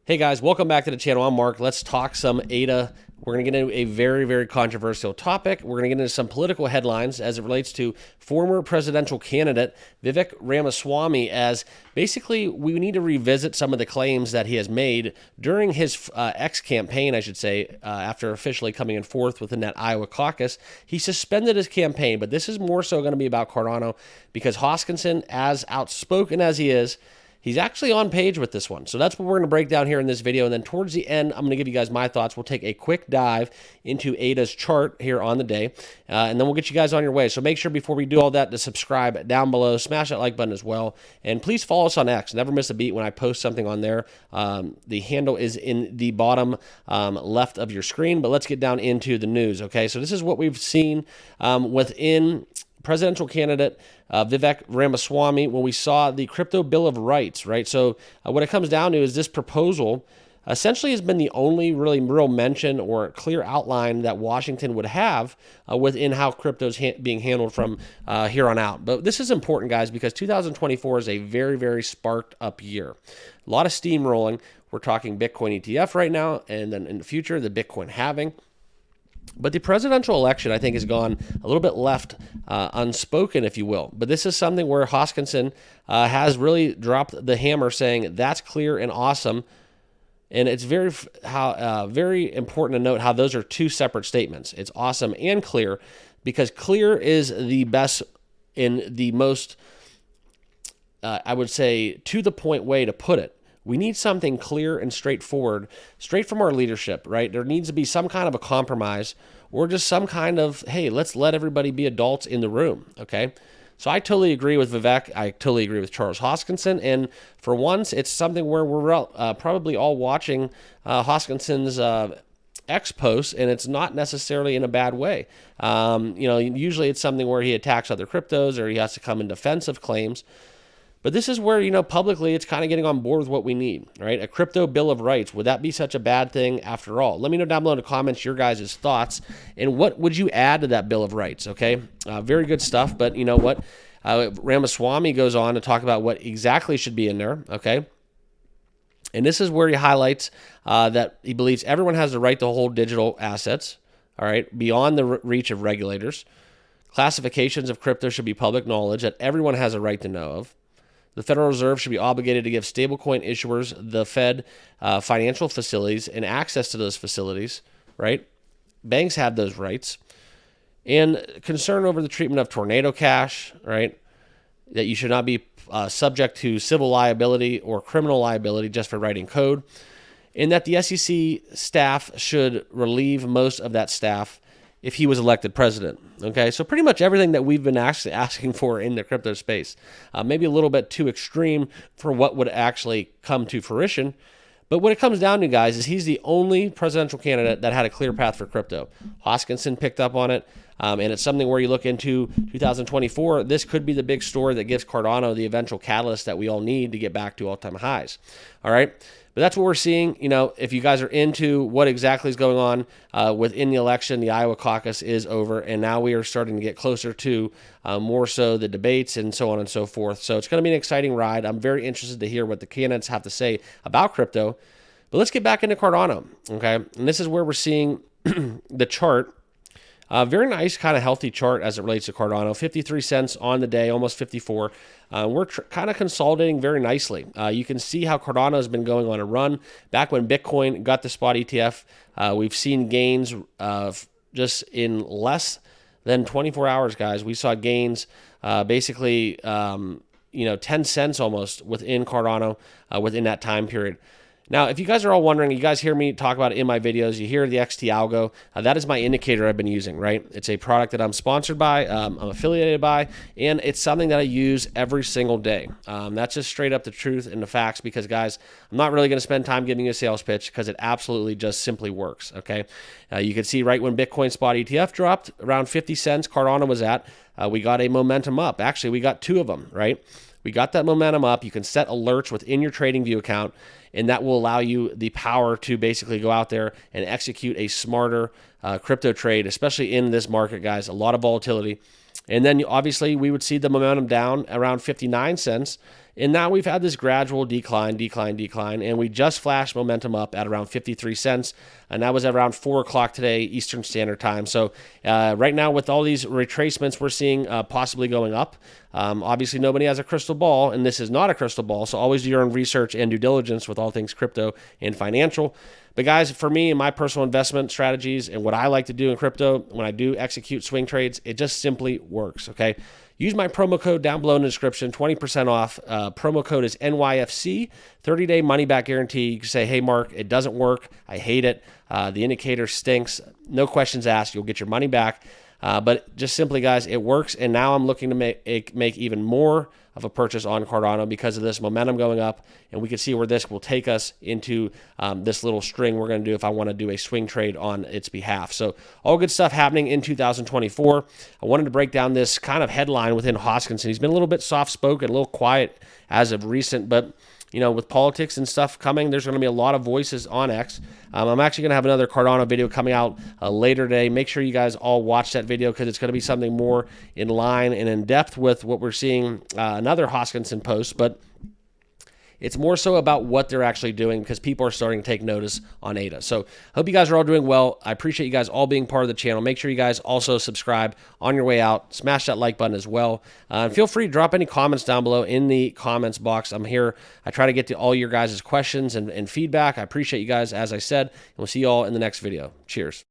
Hey guys, welcome back to the channel. I'm Mark. Let's talk some ADA. We're going to get into a very, very controversial topic. We're going to get into some political headlines as it relates to former presidential candidate Vivek Ramaswamy, as basically we need to revisit some of the claims that he has made during his ex-campaign, I should say, after officially coming in fourth within that Iowa caucus. He suspended his campaign, but this is more so going to be about Cardano because Hoskinson, as outspoken as he is, he's actually on page with this one. So that's what we're going to break down here in this video. And then towards the end, I'm going to give you guys my thoughts. We'll take a quick dive into ADA's chart here on the day. And then we'll get you guys on your way. So make sure before we do all that to subscribe down below. Smash that like button as well. And please follow us on X. Never miss a beat when I post something on there. The handle is in the bottom left of your screen. But let's get down into the news, okay? So this is what we've seen within presidential candidate Vivek Ramaswamy when we saw the crypto bill of rights, right? So what it comes down to is this proposal essentially has been the only really real mention or clear outline that Washington would have within how crypto is being handled from here on out. But this is important, guys, because 2024 is a very, very sparked up year. A lot of steam rolling. We're talking Bitcoin ETF right now, and then in the future, the Bitcoin halving. But the presidential election, I think, has gone a little bit left unspoken, if you will. But this is something where Hoskinson has really dropped the hammer, saying that's clear and awesome. And it's very important to note how those are two separate statements. It's awesome and clear, because clear is the best in the most, I would say, to the point way to put it. We need something clear and straightforward, straight from our leadership, right? There needs to be some kind of a compromise or just some kind of, hey, let's let everybody be adults in the room, okay? So I totally agree with Vivek. I totally agree with Charles Hoskinson. And for once, it's something where we're probably all watching Hoskinson's X posts, and it's not necessarily in a bad way. Usually it's something where he attacks other cryptos or he has to come in defense of claims. But this is where, publicly it's kind of getting on board with what we need, right? A crypto bill of rights. Would that be such a bad thing after all? Let me know down below in the comments your guys' thoughts and what would you add to that bill of rights, okay? Very good stuff, but you know what? Ramaswamy goes on to talk about what exactly should be in there, okay? And this is where he highlights that he believes everyone has the right to hold digital assets, all right, beyond the reach of regulators. Classifications of crypto should be public knowledge that everyone has a right to know of. The Federal Reserve should be obligated to give stablecoin issuers, the Fed, financial facilities and access to those facilities, right? Banks have those rights. And concern over the treatment of tornado cash, right? That you should not be subject to civil liability or criminal liability just for writing code. And that the SEC staff should relieve most of that staff if he was elected president, okay? So pretty much everything that we've been asking for in the crypto space. Maybe a little bit too extreme for what would actually come to fruition. But what it comes down to, guys, is he's the only presidential candidate that had a clear path for crypto. Hoskinson picked up on it, and it's something where you look into 2024, this could be the big story that gives Cardano the eventual catalyst that we all need to get back to all-time highs, all right? But that's what we're seeing. If you guys are into what exactly is going on within the election, the Iowa caucus is over, and now we are starting to get closer to more so the debates and so on and so forth. So it's going to be an exciting ride. I'm very interested to hear what the candidates have to say about crypto. But let's get back into Cardano, okay? And this is where we're seeing the chart. Very nice, kind of healthy chart as it relates to Cardano. 53 cents on the day, almost 54. We're kind of consolidating very nicely. You can see how Cardano has been going on a run. Back when Bitcoin got the spot ETF, we've seen gains just in less than 24 hours, guys. We saw gains basically, 10 cents almost within Cardano within that time period. Now, if you guys are all wondering, you guys hear me talk about it in my videos, you hear the XT Algo, that is my indicator I've been using, right? It's a product that I'm sponsored by, I'm affiliated by, and it's something that I use every single day. That's just straight up the truth and the facts because, guys, I'm not really going to spend time giving you a sales pitch because it absolutely just simply works, okay? You can see right when Bitcoin spot ETF dropped, around 50 cents, Cardano was at, we got a momentum up. Actually, we got two of them, right? We got that momentum up. You can set alerts within your TradingView account, and that will allow you the power to basically go out there and execute a smarter crypto trade, especially in this market, guys. A lot of volatility. And then obviously we would see the momentum down around 59 cents, And now we've had this gradual decline, and we just flashed momentum up at around 53 cents, and that was at around 4 o'clock today, Eastern Standard Time. So right now, with all these retracements, we're seeing possibly going up. Obviously, nobody has a crystal ball, and this is not a crystal ball, so always do your own research and due diligence with all things crypto and financial. But guys, for me and my personal investment strategies and what I like to do in crypto, when I do execute swing trades, it just simply works, okay? Use my promo code down below in the description, 20% off. Promo code is NYFC, 30-day money-back guarantee. You can say, hey, Mark, it doesn't work. I hate it. The indicator stinks. No questions asked. You'll get your money back. But just simply, guys, it works. And now I'm looking to make even more of a purchase on Cardano because of this momentum going up. And we can see where this will take us into this little string we're going to do if I want to do a swing trade on its behalf. So all good stuff happening in 2024. I wanted to break down this kind of headline within Hoskinson. He's been a little bit soft-spoken, a little quiet as of recent, but with politics and stuff coming, there's going to be a lot of voices on X. I'm actually going to have another Cardano video coming out later today. Make sure you guys all watch that video because it's going to be something more in line and in depth with what we're seeing, another Hoskinson post, but it's more so about what they're actually doing because people are starting to take notice on ADA. So I hope you guys are all doing well. I appreciate you guys all being part of the channel. Make sure you guys also subscribe on your way out. Smash that like button as well. And feel free to drop any comments down below in the comments box. I'm here. I try to get to all your guys' questions and feedback. I appreciate you guys, as I said, and we'll see you all in the next video. Cheers.